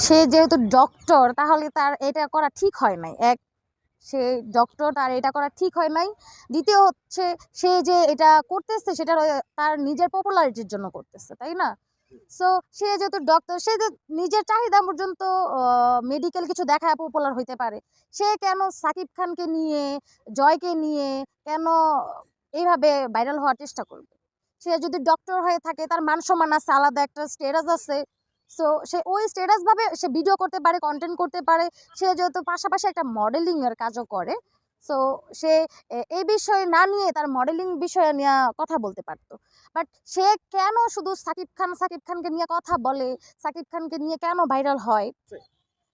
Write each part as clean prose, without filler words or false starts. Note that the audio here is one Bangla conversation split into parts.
সে যেহেতু ডক্টর তাহলে তার এটা করা ঠিক হয় নাই। সে ডক্টর, তার এটা করা ঠিক হয় নাই। দ্বিতীয় হচ্ছে সে যে এটা করতেছে সেটা তার নিজের পপুলারিটির জন্য করতেছে, তাই না? সো সে যেহেতু ডক্টর, সে যে নিজের চাহিদা পর্যন্ত মেডিকেল কিছু দেখায় পপুলার হইতে পারে। সে কেন সাকিব খানকে নিয়ে, জয়কে নিয়ে কেন এইভাবে ভাইরাল হওয়ার চেষ্টা করবে? সে যদি ডক্টর হয়ে থাকে তার মান সম্মান আছে, আলাদা একটা স্ট্যাটাস আছে। সো সে ওই স্ট্যাটাস ভাবে সে ভিডিও করতে পারে, কন্টেন্ট করতে পারে। সে যেহেতু পাশাপাশি একটা মডেলিং এর কাজও করে, সো সে এই বিষয় না নিয়ে তার মডেলিং বিষয়ে নিয়ে কথা বলতে পারতো। বাট সে কেন শুধু সাকিব খানকে নিয়ে কথা বলে, সাকিব খানকে নিয়ে কেন ভাইরাল হয়?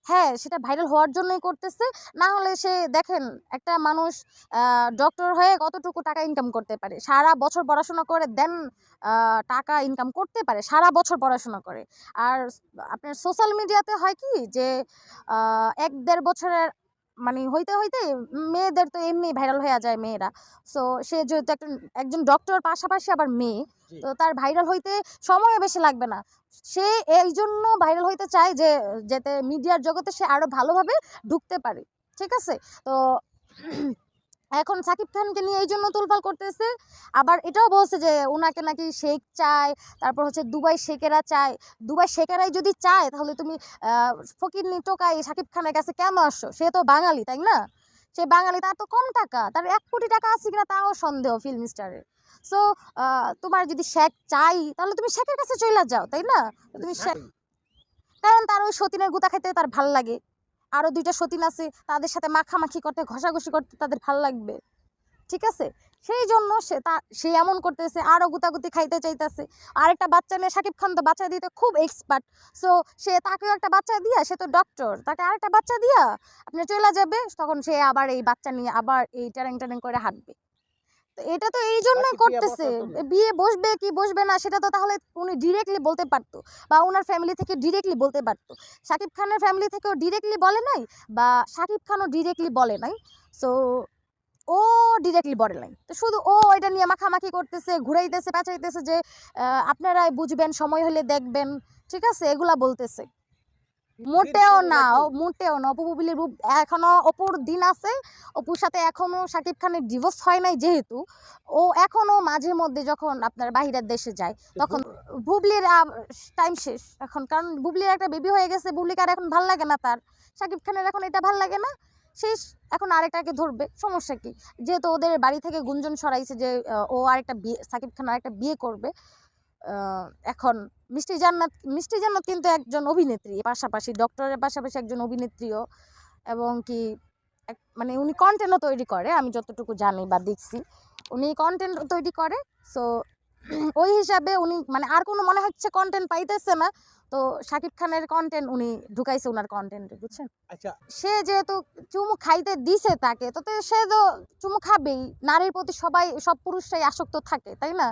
হ্যাঁ, সেটা ভাইরাল হওয়ার জন্যই করতেছে। না হলে সে দেখেন, একটা মানুষ ডক্টর হয়ে কতটুকু টাকা ইনকাম করতে পারে। সারা বছর পড়াশোনা করে দেন টাকা ইনকাম করতে পারে, সারা বছর পড়াশোনা করে। আর আপনার সোশ্যাল মিডিয়াতে হয় কি যে ১-১.৫ বছরের মানে হইতে হইতে মেয়েদের তো এমনি ভাইরাল হয়ে যায় মেয়েরা। সো সে যেহেতু একজন ডক্টর পাশাপাশি আবার মেয়ে, তো তার ভাইরাল হইতে সময়ও বেশি লাগবে না। সে এই জন্য ভাইরাল হইতে চায় যে যাতে মিডিয়ার জগতে সে আরো ভালোভাবে ঢুকতে পারে। ঠিক আছে? তো এখন সাকিব খানকে নিয়ে এই জন্য তোলপাড় করতেছে। আবার এটাও বলছে যে উনাকে নাকি শেখ চায়, তারপর হচ্ছে দুবাই শেখেরা চায়। দুবাই শেখেরাই যদি চায় তাহলে তুমি ফকিন্নি টোকাই সাকিব খানের কাছে কেন আসছো? সে তো বাঙালি, তাই না? সে বাঙালি, তার তো কম টাকা, তার ১ কোটি টাকা আছে কিনা তাও সন্দেহ ফিল্ম স্টারের। সো তোমার যদি শেখ চাই তাহলে তুমি শেখের কাছে চলে যাও, তাই না? তুমি শেখ, কারণ তার ওই সতীনের গুতা খাইতে তার ভাল লাগে। আরো ২টা সতীন আছে, তাদের সাথে মাখামাখি করতে, ঘষাঘষি করতে তাদের ভাল লাগবে। ঠিক আছে? সেই জন্য সে এমন করতেছে, আরো গুতাগুতি খাইতে চাইতেছে। আরেকটা বাচ্চা নিয়ে সাকিব খান তো বাচ্চা দিতে খুব এক্সপার্ট। সো সে তাকেও একটা বাচ্চা দিয়া, সে তো ডক্টর, তাকে আরেকটা বাচ্চা দিয়া আপনার চলে যাবে। তখন সে আবার এই বাচ্চা নিয়ে আবার এই ট্যারেং ট্যারেং করে হাঁটবে। তো এটা তো এই জন্যই করতেছে। বিয়ে বসবে কি বসবে না সেটা তো তাহলে উনি ডিরেক্টলি বলতে পারতো, বা ওনার ফ্যামিলি থেকে ডিরেক্টলি বলতে পারতো। শাকিব খানের ফ্যামিলি থেকেও ডিরেক্টলি বলে নাই, বা শাকিব খানও ডিরেক্টলি বলে নাই। সো ও ডিরেক্টলি বলে নাই, তো শুধু ও এটা নিয়ে মাখামাখি করতেছে, ঘুরাইতেছে, পেঁচাইতেছে যে আপনারাই বুঝবেন, সময় হলে দেখবেন। ঠিক আছে? এগুলা বলতেছে। মোটেও না, মোটেও না। অপু বুবলির রূপ এখনো, অপুর দিন আছে। অপুর সাথে এখনো শাকিব খানের ডিভোর্স হয় নাই যেহেতু, ও এখনো মাঝে মধ্যে যখন আপনার বাহিরের দেশে যায় তখন বুবলির টাইম শেষ এখন, কারণ বুবলির একটা বেবি হয়ে গেছে। বুবলিকে আর এখন ভাল লাগে না তার, শাকিব খানের এখন এটা ভাল লাগে না, শেষ। এখন আরেকটাকে ধরবে, সমস্যা কি? যেহেতু ওদের বাড়ি থেকে গুঞ্জন ছড়াইছে যে ও আরেকটা বিয়ে, সাকিব খান আরেকটা বিয়ে করবে। এখন মিষ্টি জান্নাত কিন্তু একজন অভিনেত্রী, পাশাপাশি ডক্টরের পাশাপাশি একজন অভিনেত্রীও, এবং কি মানে উনি কন্টেন্টও তৈরি করে, আমি যতটুকু জানি বা দেখছি উনি কন্টেন্ট তৈরি করে। সো ওই হিসাবে উনি মানে আর কোনো মনে হচ্ছে কন্টেন্ট পাইতেছে না, তো শাকিব খানের কন্টেন্ট উনি ঢুকাইছে ওনার কন্টেন্টে, বুঝছেন? আচ্ছা, সে যেহেতু চুমু খাইতে দিছে তাকে, তো সে তো চুমু খাবেই। নারীর প্রতি সব পুরুষরাই আসক্ত থাকে, তাই না?